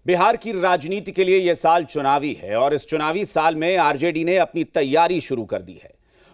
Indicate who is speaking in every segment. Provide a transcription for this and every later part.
Speaker 1: बिहार की राजनीति के लिए यह साल चुनावी है और इस चुनावी साल में आरजेडी ने अपनी तैयारी शुरू कर दी है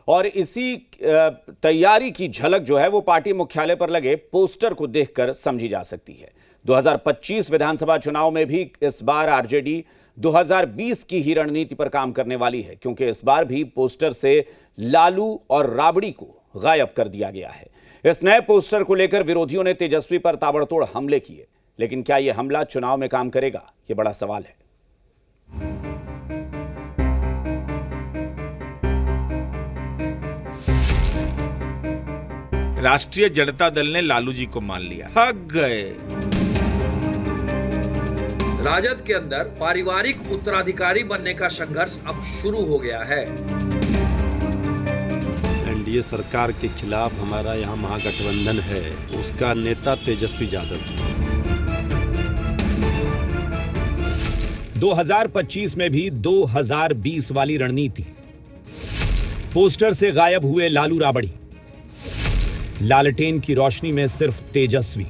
Speaker 1: और इसी तैयारी की झलक जो है वो पार्टी मुख्यालय पर लगे पोस्टर को देखकर समझी जा सकती है। 2025 विधानसभा चुनाव में भी इस बार आरजेडी 2020 की ही रणनीति पर काम करने वाली है, क्योंकि इस बार भी पोस्टर से लालू और राबड़ी को गायब कर दिया गया है। इस नए पोस्टर को लेकर विरोधियों ने तेजस्वी पर ताबड़तोड़ हमले किए, लेकिन क्या यह हमला चुनाव में काम करेगा, यह बड़ा सवाल है।
Speaker 2: राष्ट्रीय जनता दल ने लालू जी को मान लिया, थक गए।
Speaker 3: राजद के अंदर पारिवारिक उत्तराधिकारी बनने का संघर्ष अब शुरू हो गया है।
Speaker 4: एनडीए सरकार के खिलाफ हमारा यहाँ महागठबंधन है, उसका नेता तेजस्वी यादव जी।
Speaker 5: 2025 में भी 2020 वाली रणनीति। पोस्टर से गायब हुए लालू राबड़ी, लालटेन की रोशनी में सिर्फ तेजस्वी।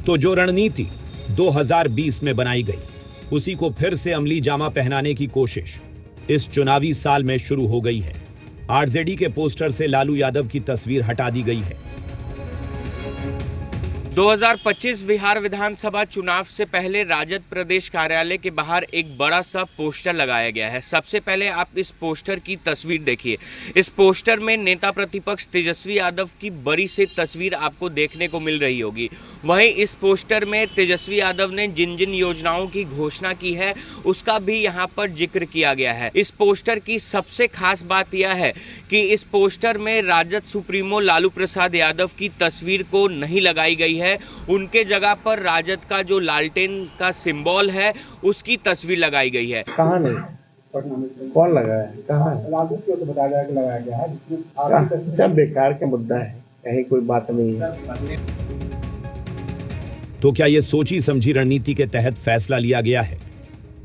Speaker 5: तो जो रणनीति 2020 में बनाई गई, उसी को फिर से अमली जामा पहनाने की कोशिश इस चुनावी साल में शुरू हो गई है। आरजेडी के पोस्टर से लालू यादव की तस्वीर हटा दी गई है।
Speaker 2: 2025 बिहार विधानसभा चुनाव से पहले राजद प्रदेश कार्यालय के बाहर एक बड़ा सा पोस्टर लगाया गया है। सबसे पहले आप इस पोस्टर की तस्वीर देखिए। इस पोस्टर में नेता प्रतिपक्ष तेजस्वी यादव की बड़ी सी तस्वीर आपको देखने को मिल रही होगी। वहीं इस पोस्टर में तेजस्वी यादव ने जिन जिन योजनाओं की घोषणा की है उसका भी यहाँ पर जिक्र किया गया है। इस पोस्टर की सबसे खास बात यह है कि इस पोस्टर में राजद सुप्रीमो लालू प्रसाद यादव की तस्वीर को नहीं लगाई गई है। उनके जगह पर राजद का जो लालटेन का सिंबल है उसकी तस्वीर लगाई गई है।
Speaker 6: कहाँ नहीं, कौन लगाया है, कहाँ है?
Speaker 7: राजद को तो बताया कि लगाया गया है।
Speaker 6: सब बेकार का मुद्दा है, कहीं कोई बात नहीं है।
Speaker 5: तो क्या यह सोची समझी रणनीति के तहत फैसला लिया गया है,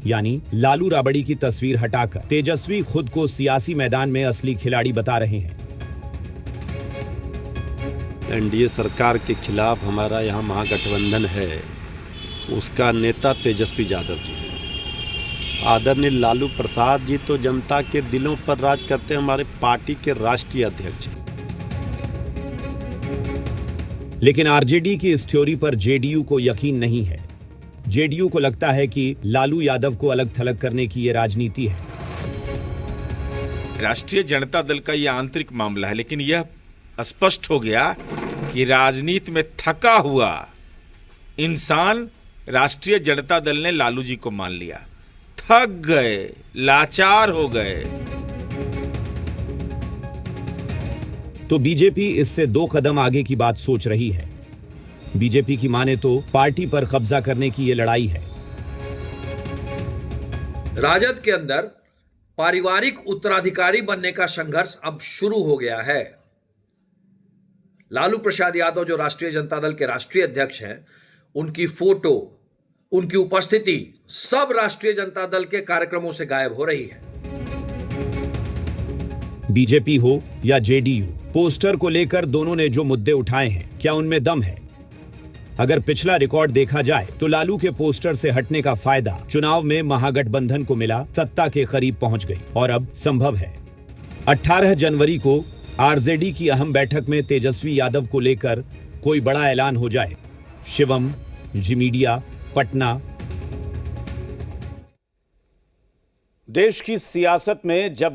Speaker 5: यानी लालू राबड़ी की तस्वीर हटाकर तेजस्वी खुद को सियासी मैदान में असली खिलाड़ी बता रहे हैं।
Speaker 4: एनडीए सरकार के खिलाफ हमारा यहाँ महागठबंधन है, उसका नेता तेजस्वी यादव जी है। आदरणीय लालू प्रसाद जी तो जनता के दिलों पर राज करते हैं, हमारे पार्टी के राष्ट्रीय अध्यक्ष हैं।
Speaker 5: लेकिन आरजेडी की इस थ्योरी पर जेडीयू को यकीन नहीं है। जेडीयू को लगता है कि लालू यादव को अलग थलग करने की यह राजनीति है।
Speaker 2: राष्ट्रीय जनता दल का यह आंतरिक मामला है, लेकिन यह स्पष्ट हो गया कि राजनीति में थका हुआ इंसान राष्ट्रीय जनता दल ने लालू जी को मान लिया। थक गए, लाचार हो गए।
Speaker 5: तो बीजेपी इससे 2 कदम आगे की बात सोच रही है। बीजेपी की माने तो पार्टी पर कब्जा करने की यह लड़ाई है।
Speaker 3: राजद के अंदर पारिवारिक उत्तराधिकारी बनने का संघर्ष अब शुरू हो गया है। लालू प्रसाद यादव जो राष्ट्रीय जनता दल के राष्ट्रीय अध्यक्ष हैं, उनकी फोटो, उनकी उपस्थिति सब राष्ट्रीय जनता दल के कार्यक्रमों से गायब हो रही है।
Speaker 5: बीजेपी हो या जेडीयू, पोस्टर को लेकर दोनों ने जो मुद्दे उठाए हैं, क्या उनमें दम है? अगर पिछला रिकॉर्ड देखा जाए तो लालू के पोस्टर से हटने का फायदा चुनाव में महागठबंधन को मिला, सत्ता के करीब पहुंच गई और अब संभव है 18 जनवरी को आरजेडी की अहम बैठक में तेजस्वी यादव को लेकर कोई बड़ा ऐलान हो जाए। शिवम, जी मीडिया, पटना।
Speaker 1: देश की सियासत में जब